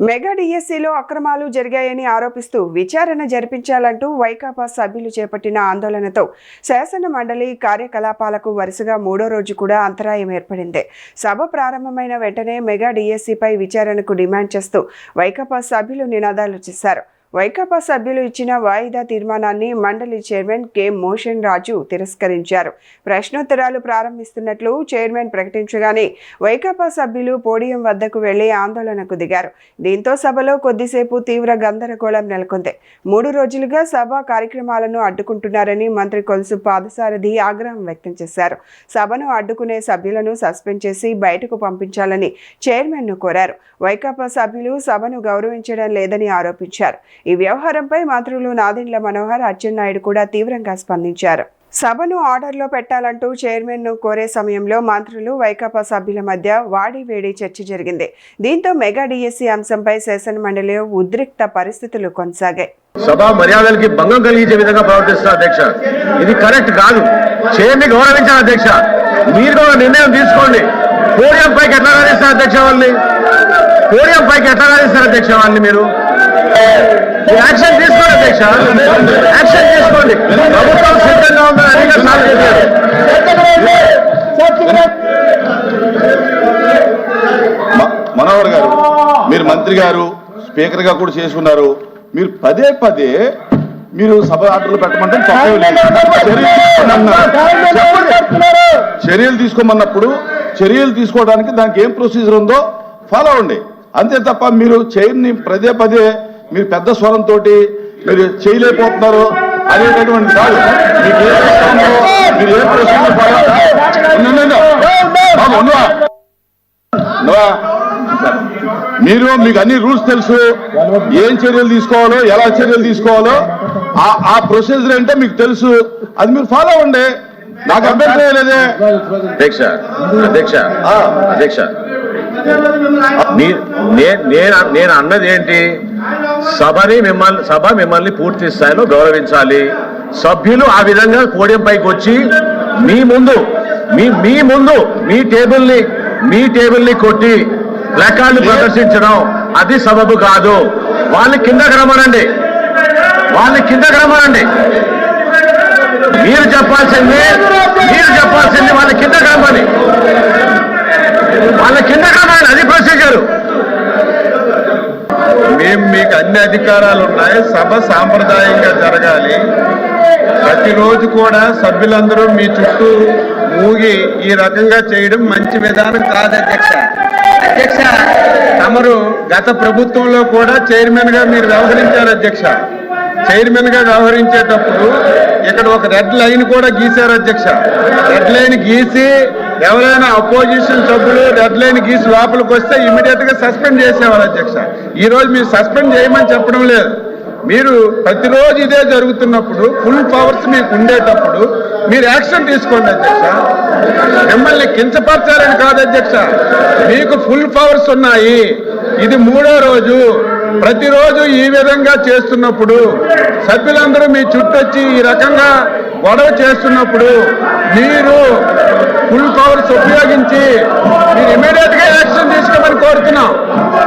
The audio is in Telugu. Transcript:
మెగా డిఎస్సిలో అక్రమాలు జరిగాయని ఆరోపిస్తూ విచారణ జరిపించాలంటూ వైకాపా సభ్యులు చేపట్టిన ఆందోళనతో శాసన మండలి కార్యకలాపాలకు వరుసగా మూడో రోజు కూడా అంతరాయం ఏర్పడింది. సభ ప్రారంభమైన వెంటనే మెగా డిఎస్సిపై విచారణకు డిమాండ్ చేస్తూ వైకాపా సభ్యులు నినాదాలు చేశారు. వైకాపా సభ్యులు ఇచ్చిన వాయిదా తీర్మానాన్ని మండలి చైర్మన్ కె మోషన్ రాజు తిరస్కరించారు. ప్రశ్నోత్తరాలు ప్రారంభిస్తున్నట్లు చైర్మన్ ప్రకటించగానే వైకాపా సభ్యులు పోడియం వద్దకు వెళ్లి ఆందోళనకు దిగారు. దీంతో సభలో కొద్దిసేపు తీవ్ర గందరగోళం నెలకొంది. 3 రోజులుగా సభ కార్యక్రమాలను అడ్డుకుంటున్నారని మంత్రి కొలుసు పాదసారథి ఆగ్రహం వ్యక్తం చేశారు. సభను అడ్డుకునే సభ్యులను సస్పెండ్ చేసి బయటకు పంపించాలని చైర్మన్ ను కోరారు. వైకాపా సభ్యులు సభను గౌరవించడం లేదని ఆరోపించారు. ఈ వ్యవహారంపై మంత్రులు నాదెండ్ల మనోహర్, అచ్చెన్నాయుడు కూడా తీవ్రంగా స్పందించారు. సభను ఆర్డర్లో పెట్టాలంటూ చైర్మన్ ను కోరే సమయంలో మంత్రులు, వైకాపా సభ్యుల మధ్య వాడివేడి చర్చ జరిగింది. దీంతో మెగా డిఎస్సి అంశంపై శాసన మండలిలో ఉద్రిక్త పరిస్థితులు కొనసాగాయి. సభా మర్యాదలకి భంగం కలిగించే విధంగా ప్రవర్తిస్తున్నారు అధ్యక్ష. ఇది కరెక్ట్ కాదు. చైర్ని గౌరవించాలి అధ్యక్ష. మీరు కూడా నిర్ణయం తీసుకోండి. పోడియం పైకి ఎట్లా రాణిస్తారు అధ్యక్ష వాళ్ళని? పోడియం పైకి ఎట్లా రాణిస్తారు అధ్యక్ష వాళ్ళని? మీరు యాక్షన్ తీసుకోండి అధ్యక్ష. యాక్షన్ తీసుకోండి. ప్రభుత్వం సిద్ధంగా ఉందని అనేక సార్లు చెప్పారు. మనోహర్ గారు, మీరు మంత్రి గారు, స్పీకర్ గా కూడా చేసుకున్నారు. మీరు పదే పదే మీరు సభ ఆర్డర్లు పెట్టమంటే చర్యలు తీసుకోమన్నప్పుడు చర్యలు తీసుకోవడానికి దానికి ఏం ప్రొసీజర్ ఉందో ఫాలో అవ్వండి. అంతే తప్ప మీరు చైర్ని పదే పదే మీరు పెద్ద స్వరంతో మీరు చేయలేకపోతున్నారు అనేటటువంటి కాదు. మీకు ఏ మీరు ఏ ప్రొసీజర్ ఫాలో మీరు మీకు అన్ని రూల్స్ తెలుసు. ఏం చర్యలు తీసుకోవాలో, ఎలా చర్యలు తీసుకోవాలో ఆ ప్రొసీజర్ అంటే మీకు తెలుసు. అది మీరు ఫాలో అవ్వండి. నాకు అభ్యంతరం లేదే అధ్యక్ష. అధ్యక్ష అధ్యక్ష నేను అన్నది ఏంటి? సభ మిమ్మల్ని పూర్తి స్థాయిలో గౌరవించాలి. సభ్యులు ఆ విధంగా పోడియం పైకి వచ్చి మీ ముందు మీ టేబుల్ని కొట్టి ప్లకార్డులు ప్రదర్శించడం అది సబబు కాదు. వాళ్ళని కిందకి రమ్మనండి. మీరు చెప్పాల్సింది వాళ్ళ కిందకి రమ్మని. అది ప్రొసీజర్. మీకు అన్ని అధికారాలు ఉన్నాయి. సభ సాంప్రదాయంగా జరగాలి. ప్రతిరోజు కూడా సభ్యులందరూ మీ చుట్టూ ఊగి ఈ రకంగా చేయడం మంచి విధానం కాదు అధ్యక్ష. అధ్యక్ష, తమరు గత ప్రభుత్వంలో కూడా చైర్మన్ గా మీరు వ్యవహరించారు అధ్యక్ష. చైర్మన్ గా వ్యవహరించేటప్పుడు ఇక్కడ ఒక రెడ్ లైన్ కూడా గీశారు అధ్యక్ష. రెడ్ లైన్ గీసి ఎవరైనా అపోజిషన్ సభ్యులు రెడ్ లైన్ గీసి లోపలికి వస్తే ఇమీడియట్ గా సస్పెండ్ చేసేవారు అధ్యక్ష. ఈ రోజు మీరు సస్పెండ్ చేయమని చెప్పడం లేదు. మీరు ప్రతిరోజు ఇదే జరుగుతున్నప్పుడు, ఫుల్ పవర్స్ మీకు ఉండేటప్పుడు మీరు యాక్షన్ తీసుకోండి అధ్యక్ష. మిమ్మల్ని కించపరచాలని కాదు అధ్యక్ష. మీకు ఫుల్ పవర్స్ ఉన్నాయి. ఇది 3వ రోజు. ప్రతిరోజు ఈ విధంగా చేస్తున్నప్పుడు, సభ్యులందరూ మీ చుట్టొచ్చి ఈ రకంగా గొడవ చేస్తున్నప్పుడు మీరు ఫుల్ పవర్స్ ఉపయోగించి మీరు ఇమీడియట్ గా యాక్షన్ తీసుకోమని కోరుతున్నాం.